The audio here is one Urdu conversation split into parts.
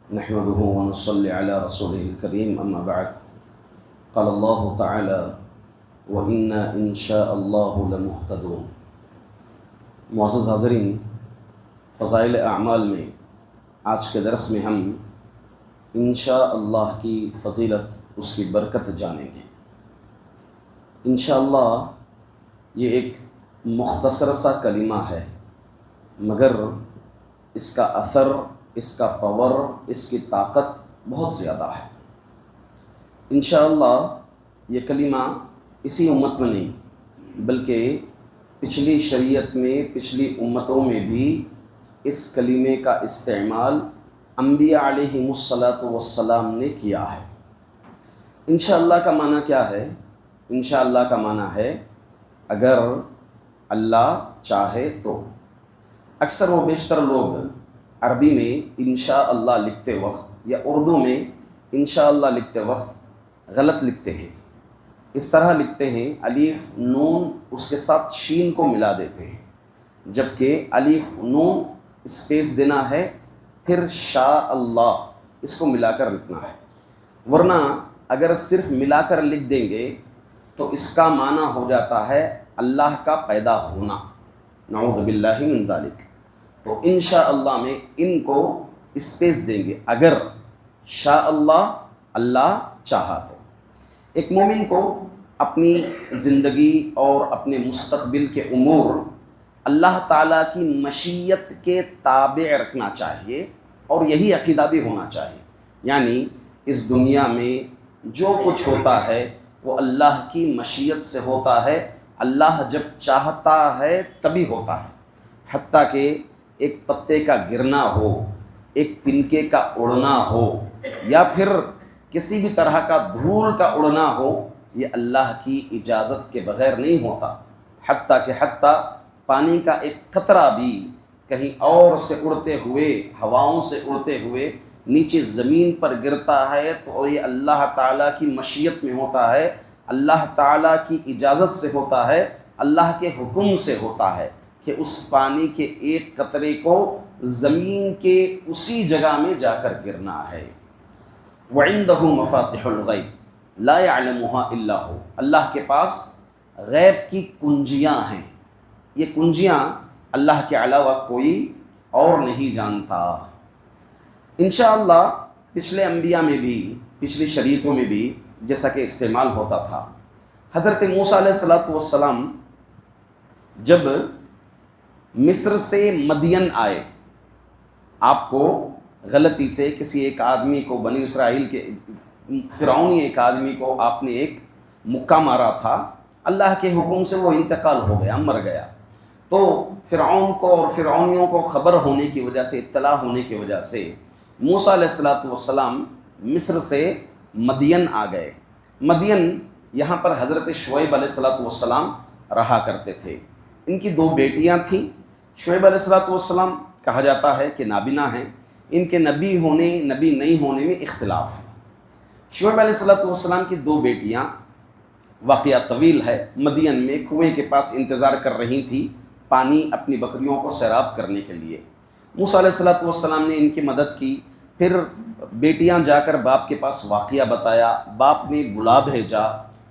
نحمده ونصلي على رسوله الكريم اما بعد قال الله تعالى وإنا إن شاء الله لمهتدون۔ معزز حاضرین، فضائل اعمال میں آج کے درس میں ہم انشاءاللہ کی فضیلت، اس کی برکت جانیں گے۔ انشاءاللہ یہ ایک مختصر سا کلمہ ہے، مگر اس کا اثر، اس کا پاور، اس کی طاقت بہت زیادہ ہے۔ انشاءاللہ یہ کلمہ اسی امت میں نہیں بلکہ پچھلی شریعت میں، پچھلی امتوں میں بھی اس کلمے کا استعمال انبیاء علیہم الصلاۃ نے کیا ہے۔ انشاءاللہ کا معنی کیا ہے؟ انشاءاللہ کا معنی ہے اگر اللہ چاہے تو۔ اکثر و بیشتر لوگ عربی میں انشاءاللہ لکھتے وقت یا اردو میں انشاءاللہ لکھتے وقت غلط لکھتے ہیں۔ اس طرح لکھتے ہیں، الف نون اس کے ساتھ شین کو ملا دیتے ہیں، جبکہ الف نون اسپیس دینا ہے، پھر شاء اللہ اس کو ملا کر لکھنا ہے۔ ورنہ اگر صرف ملا کر لکھ دیں گے تو اس کا معنی ہو جاتا ہے اللہ کا پیدا ہونا، نعوذ باللہ من ذالک۔ تو انشاءاللہ میں ان کو اسپیس دیں گے، اگر شاء اللہ، اللہ چاہا تو۔ ایک مومن کو اپنی زندگی اور اپنے مستقبل کے امور اللہ تعالیٰ کی مشیت کے تابع رکھنا چاہیے، اور یہی عقیدہ بھی ہونا چاہیے۔ یعنی اس دنیا میں جو کچھ ہوتا ہے وہ اللہ کی مشیت سے ہوتا ہے، اللہ جب چاہتا ہے تبھی ہوتا ہے۔ حتیٰ کہ ایک پتے کا گرنا ہو، ایک تنکے کا اڑنا ہو، یا پھر کسی بھی طرح کا دھول کا اڑنا ہو، یہ اللہ کی اجازت کے بغیر نہیں ہوتا۔ حتیٰ کہ پانی کا ایک قطرہ بھی کہیں اور سے اڑتے ہوئے، ہواؤں سے اڑتے ہوئے نیچے زمین پر گرتا ہے تو یہ اللہ تعالیٰ کی مشیت میں ہوتا ہے، اللہ تعالیٰ کی اجازت سے ہوتا ہے، اللہ کے حکم سے ہوتا ہے کہ اس پانی کے ایک قطرے کو زمین کے اسی جگہ میں جا کر گرنا ہے۔ وَعِندَهُ مَفَاتِحُ الْغَيْبِ لَا يَعْلَمُهَا إِلَّا هُوَ۔ اللہ کے پاس غیب کی کنجیاں ہیں، یہ کنجیاں اللہ کے علاوہ کوئی اور نہیں جانتا۔ انشاءاللہ پچھلے انبیاء میں بھی، پچھلی شریعتوں میں بھی جیسا کہ استعمال ہوتا تھا۔ حضرت موسیٰ علیہ السلام جب مصر سے مدین آئے، آپ کو غلطی سے کسی ایک آدمی کو، بنی اسرائیل کے فرعونی ایک آدمی کو آپ نے ایک مکہ مارا تھا، اللہ کے حکم سے وہ انتقال ہو گیا، مر گیا۔ تو فرعون کو اور فرعونیوں کو خبر ہونے کی وجہ سے، اطلاع ہونے کی وجہ سے موسیٰ علیہ السلام مصر سے مدین آ گئے۔ مدین یہاں پر حضرت شعیب علیہ السلام رہا کرتے تھے۔ ان کی دو بیٹیاں تھیں۔ شعیب علیہ السلام کہا جاتا ہے کہ نابینا ہیں، ان کے نبی ہونے، نبی نہیں ہونے میں اختلاف ہے۔ شعیب علیہ السلام کی دو بیٹیاں، واقعہ طویل ہے، مدین میں کنویں کے پاس انتظار کر رہی تھیں پانی اپنی بکریوں کو سیراب کرنے کے لیے۔ موسیٰ علیہ السلام نے ان کی مدد کی، پھر بیٹیاں جا کر باپ کے پاس واقعہ بتایا، باپ نے بلا بھیجا۔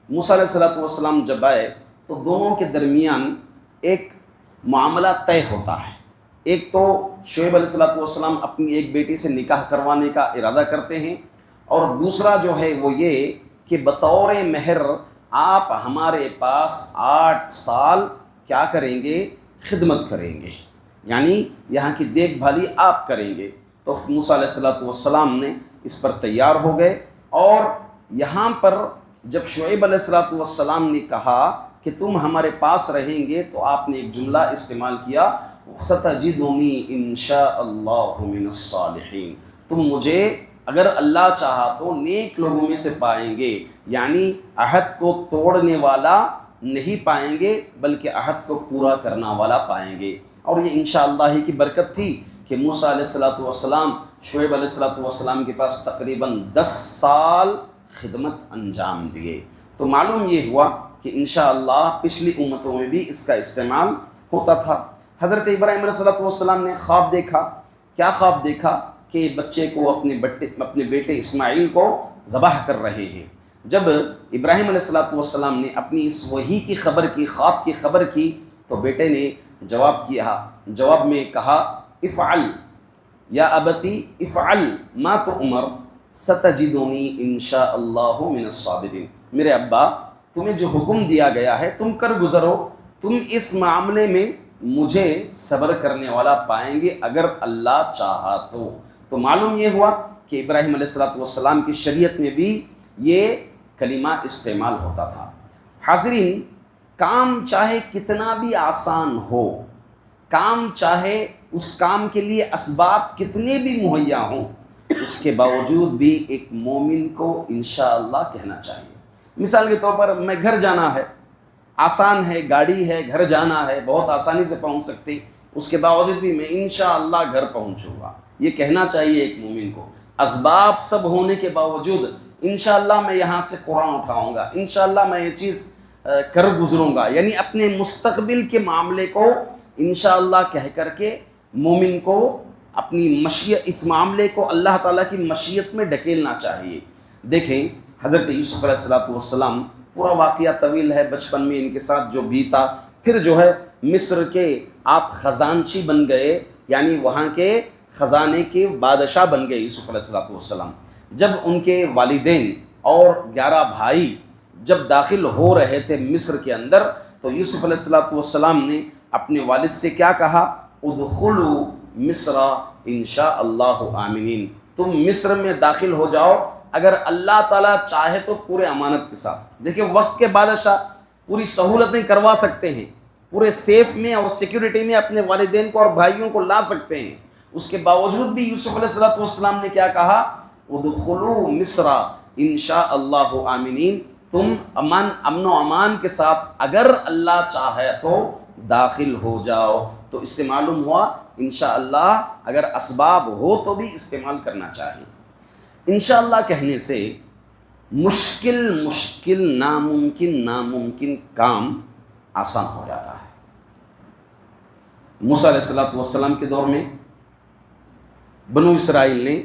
موسیٰ علیہ السلام جب آئے تو دونوں کے درمیان ایک معاملہ طے ہوتا ہے۔ ایک تو شعیب علیہ السلام اپنی ایک بیٹی سے نکاح کروانے کا ارادہ کرتے ہیں، اور دوسرا جو ہے وہ یہ کہ بطور مہر آپ ہمارے پاس 8 سال کیا کریں گے؟ خدمت کریں گے، یعنی یہاں کی دیکھ بھالی آپ کریں گے۔ تو موسیٰ علیہ السلام نے اس پر تیار ہو گئے، اور یہاں پر جب شعیب علیہ السلام نے کہا کہ تم ہمارے پاس رہیں گے تو آپ نے ایک جملہ استعمال کیا، سَتَجِدُنِي إِن شَاءَ اللَّهُ مِنَ الصَّالِحِينَ۔ تم مجھے اگر اللہ چاہا تو نیک لوگوں میں سے پائیں گے، یعنی عہد کو توڑنے والا نہیں پائیں گے بلکہ عہد کو پورا کرنا والا پائیں گے۔ اور یہ انشاءاللہ ہی کی برکت تھی کہ موسیٰ علیہ السلام شعیب علیہ السلام کے پاس تقریباً 10 سال خدمت انجام دیے۔ تو معلوم یہ ہوا کہ انشاءاللہ پچھلی امتوں میں بھی اس کا استعمال ہوتا تھا۔ حضرت ابراہیم علیہ السلام نے خواب دیکھا۔ کیا خواب دیکھا کہ بچے کو اپنے بیٹے اسماعیل کو ذبح کر رہے ہیں۔ جب ابراہیم علیہ السلام نے اپنی اس وحی کی خبر کی، خواب کی خبر کی، تو بیٹے نے جواب میں کہا افعل یا ابتی افعل ما تؤمر ستجدنی انشاء اللہ من الصابرین۔ میرے ابا، تمہیں جو حکم دیا گیا ہے تم کر گزرو، تم اس معاملے میں مجھے صبر کرنے والا پائیں گے اگر اللہ چاہا تو معلوم یہ ہوا کہ ابراہیم علیہ السلام کی شریعت میں بھی یہ کلمہ استعمال ہوتا تھا۔ حاضرین، کام چاہے کتنا بھی آسان ہو، کام چاہے اس کام کے لیے اسباب کتنے بھی مہیا ہوں، اس کے باوجود بھی ایک مومن کو انشاءاللہ کہنا چاہیے۔ مثال کے طور پر میں گھر جانا ہے، آسان ہے، گاڑی ہے، گھر جانا ہے، بہت آسانی سے پہنچ سکتے، اس کے باوجود بھی میں انشاءاللہ گھر پہنچوں گا، یہ کہنا چاہیے ایک مومن کو۔ اسباب سب ہونے کے باوجود انشاءاللہ میں یہاں سے قرآن اٹھاؤں گا، انشاءاللہ میں یہ چیز کر گزروں گا، یعنی اپنے مستقبل کے معاملے کو انشاءاللہ کہہ کر کے مومن کو اپنی مشیت، اس معاملے کو اللہ تعالیٰ کی مشیت میں ڈھکیلنا چاہیے۔ دیکھیں حضرت یوسف علیہ السلام، پورا واقعہ طویل ہے، بچپن میں ان کے ساتھ جو بیتا، پھر جو ہے مصر کے آپ خزانچی بن گئے، یعنی وہاں کے خزانے کے بادشاہ بن گئے یوسف علیہ السلام۔ جب ان کے والدین اور 11 بھائی جب داخل ہو رہے تھے مصر کے اندر، تو یوسف علیہ السلام نے اپنے والد سے کیا کہا؟ ادخلوا مصر انشاء اللہ آمنین، تم مصر میں داخل ہو جاؤ اگر اللہ تعالیٰ چاہے تو پورے امانت کے ساتھ۔ دیکھیں وقت کے بادشاہ پوری سہولتیں کروا سکتے ہیں، پورے سیف میں اور سیکیورٹی میں اپنے والدین کو اور بھائیوں کو لا سکتے ہیں، اس کے باوجود بھی یوسف علیہ السلام نے کیا کہا؟ ادخلوا مصر انشاء اللہ آمنین، تم امن و امان کے ساتھ اگر اللہ چاہے تو داخل ہو جاؤ۔ تو اس سے معلوم ہوا انشاءاللہ اگر اسباب ہو تو بھی استعمال کرنا چاہیے۔ انشاءاللہ کہنے سے مشکل ناممکن کام آسان ہو جاتا ہے۔ موسیٰ علیہ السلام کے دور میں بنو اسرائیل نے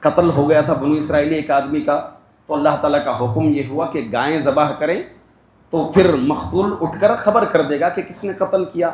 قتل ہو گیا تھا، بنو اسرائیلی ایک آدمی کا، تو اللہ تعالیٰ کا حکم یہ ہوا کہ گائیں ذبح کریں تو پھر مقتول اٹھ کر خبر کر دے گا کہ کس نے قتل کیا۔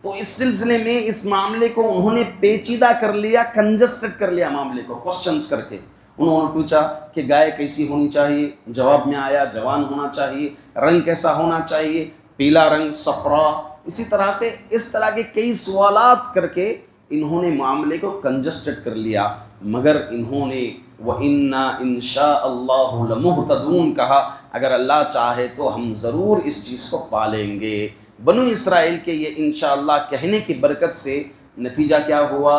تو اس سلسلے میں اس معاملے کو انہوں نے پیچیدہ کر لیا، کنجسٹڈ کر لیا معاملے کو، کوسچنز کر کے انہوں نے پوچھا کہ گائے کیسی ہونی چاہیے، جواب میں آیا جوان ہونا چاہیے، رنگ کیسا ہونا چاہیے، پیلا رنگ، صفرا، اسی طرح سے اس طرح کے کئی سوالات کر کے انہوں نے معاملے کو کنجسٹڈ کر لیا، مگر انہوں نے وَإِنَّا إِن شَاءَ اللَّهُ لَمُهْتَدُونَ کہا، اگر اللہ چاہے تو ہم ضرور اس چیز کو پالیں گے۔ بنو اسرائیل کے یہ انشاءاللہ کہنے کی برکت سے نتیجہ کیا ہوا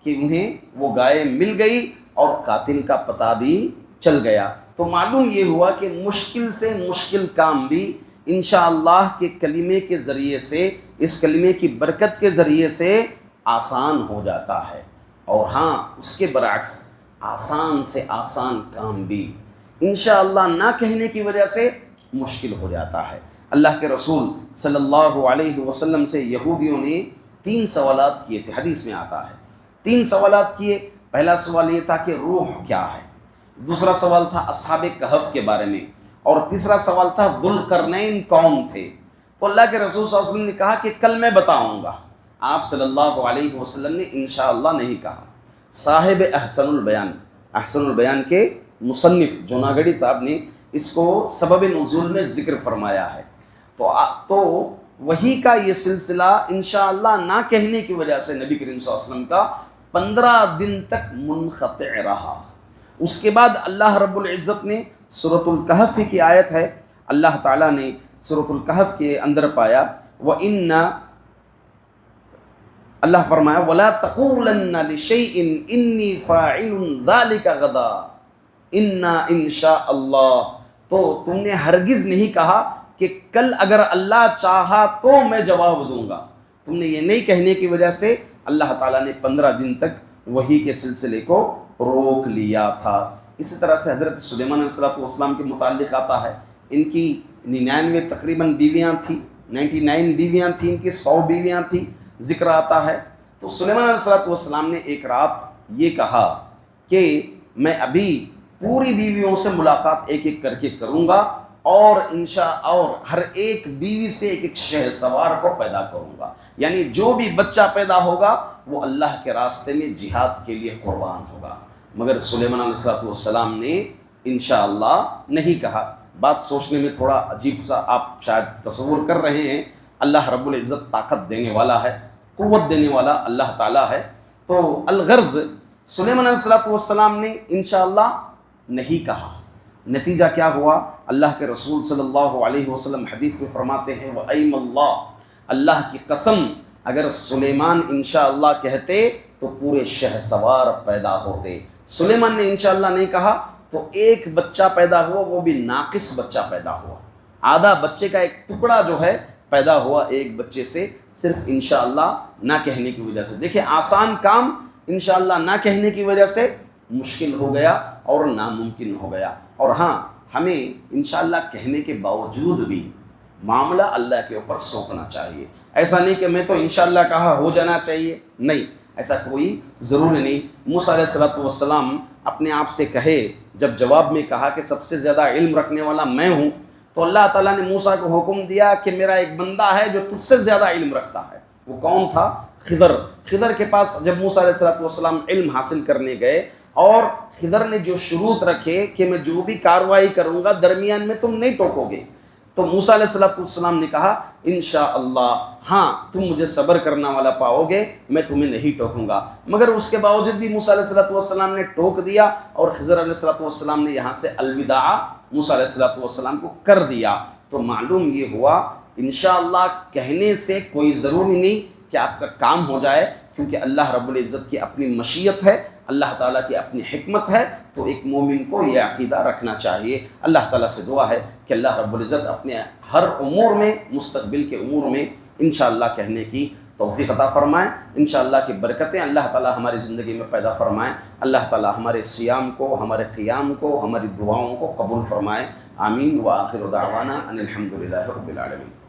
کہ انہیں وہ گائے مل گئی اور قاتل کا پتہ بھی چل گیا۔ تو معلوم یہ ہوا کہ مشکل سے مشکل کام بھی انشاءاللہ کے کلمے کے ذریعے سے، اس کلمے کی برکت کے ذریعے سے آسان ہو جاتا ہے، اور ہاں اس کے برعکس آسان سے آسان کام بھی انشاءاللہ نہ کہنے کی وجہ سے مشکل ہو جاتا ہے۔ اللہ کے رسول صلی اللہ علیہ وسلم سے یہودیوں نے 3 سوالات کیے تھے، حدیث میں آتا ہے 3 سوالات کیے۔ پہلا سوال یہ تھا کہ روح کیا ہے، دوسرا سوال تھا اصحاب کہف کے بارے میں، اور تیسرا سوال تھا ذوالقرنین کون تھے۔ تو اللہ کے رسول صلی اللہ علیہ وسلم نے کہا کہ کل میں بتاؤں گا۔ آپ صلی اللہ علیہ وسلم نے انشاءاللہ نہیں کہا۔ صاحب احسن البیان کے مصنف جوناگڑی صاحب نے اس کو سبب نزول میں ذکر فرمایا ہے۔ تو وحی کا یہ سلسلہ انشاءاللہ نہ کہنے کی وجہ سے نبی کریم صلی اللہ علیہ وسلم کا 15 دن تک منقطع رہا۔ اس کے بعد اللہ رب العزت نے سورۃ الکہف کی آیت ہے، اللہ تعالیٰ نے سورۃ الکہف کے اندر پایا اللہ فرمایا وَلَا تَقُولَنَّ لِشَيْءٍ إِنِّي فَاعِلٌ ذَلِكَ غَدًا إِنَّا إِن شَاءَ اللَّهُ، تو تم نے ہرگز نہیں کہا کہ کل اگر اللہ چاہا تو میں جواب دوں گا۔ تم نے یہ نہیں کہنے کی وجہ سے اللہ تعالیٰ نے 15 دن تک وحی کے سلسلے کو روک لیا تھا۔ اسی طرح سے حضرت سلیمان علیہ السلام کے متعلق آتا ہے، ان کی 99 تقریباً بیویاں تھیں، 99 بیویاں تھیں، ان کی 100 بیویاں تھیں، ذکر آتا ہے۔ تو سلیمان علیہ السلام نے ایک رات یہ کہا کہ میں ابھی پوری بیویوں سے ملاقات ایک ایک کر کے کروں گا اور اور ہر ایک بیوی سے ایک ایک شہر سوار کو پیدا کروں گا، یعنی جو بھی بچہ پیدا ہوگا وہ اللہ کے راستے میں جہاد کے لیے قربان ہوگا۔ مگر سلیمان علیہ السلام نے انشاءاللہ نہیں کہا۔ بات سوچنے میں تھوڑا عجیب سا آپ شاید تصور کر رہے ہیں، اللہ رب العزت طاقت دینے والا ہے، قوت دینے والا اللہ تعالیٰ ہے، تو الغرض سلیمان علیہ السلام نے انشاءاللہ نہیں کہا۔ نتیجہ کیا ہوا؟ اللہ کے رسول صلی اللہ علیہ وسلم حدیث میں فرماتے ہیں وَأَيْمَ اللَّهِ، اللہ کی قسم اگر سلیمان انشاءاللہ کہتے تو پورے شہ سوار پیدا ہوتے۔ سلیمان نے انشاءاللہ نہیں کہا تو ایک بچہ پیدا ہوا، وہ بھی ناقص بچہ پیدا ہوا، آدھا بچے کا ایک ٹکڑا جو ہے پیدا ہوا ایک بچے سے، صرف انشاءاللہ نہ کہنے کی وجہ سے۔ دیکھیں آسان کام انشاءاللہ نہ کہنے کی وجہ سے مشکل ہو گیا اور ناممکن ہو گیا۔ اور ہاں، ہمیں انشاءاللہ کہنے کے باوجود بھی معاملہ اللہ کے اوپر سونپنا چاہیے۔ ایسا نہیں کہ میں تو انشاءاللہ کہا ہو جانا چاہیے، نہیں، ایسا کوئی ضروری نہیں۔ موسیٰ علیہ السلام اپنے آپ سے کہے، جب جواب میں کہا کہ سب سے زیادہ علم رکھنے والا میں ہوں، تو اللہ تعالیٰ نے موسیٰ کو حکم دیا کہ میرا ایک بندہ ہے جو تجھ سے زیادہ علم رکھتا ہے۔ وہ کون تھا؟ خضر۔ خضر کے پاس جب موسیٰ علیہ السلام علم حاصل کرنے گئے اور خضر نے جو شروط رکھے کہ میں جو بھی کارروائی کروں گا درمیان میں تم نہیں ٹوکو گے، تو موسیٰ علیہ السلام نے کہا انشاءاللہ ہاں تم مجھے صبر کرنا والا پاؤ گے، میں تمہیں نہیں ٹوکوں گا۔ مگر اس کے باوجود بھی موسیٰ علیہ السلام نے ٹوک دیا اور خضر علیہ السلام نے یہاں سے الوداع موسیٰ علیہ السلام کو کر دیا۔ تو معلوم یہ ہوا انشاءاللہ کہنے سے کوئی ضروری نہیں کہ آپ کا کام ہو جائے، کیونکہ اللہ رب العزت کی اپنی مشیت ہے، اللہ تعالیٰ کی اپنی حکمت ہے، تو ایک مومن کو یہ عقیدہ رکھنا چاہیے۔ اللہ تعالیٰ سے دعا ہے کہ اللہ رب العزت اپنے ہر امور میں، مستقبل کے امور میں انشاءاللہ کہنے کی توفیق عطا فرمائیں، انشاءاللہ کی برکتیں اللہ تعالیٰ ہماری زندگی میں پیدا فرمائیں۔ اللہ تعالیٰ ہمارے صیام کو، ہمارے قیام کو، ہماری دعاؤں کو قبول فرمائیں۔ آمین۔ وآخر دعوانا ان الحمد للہ رب العالمین۔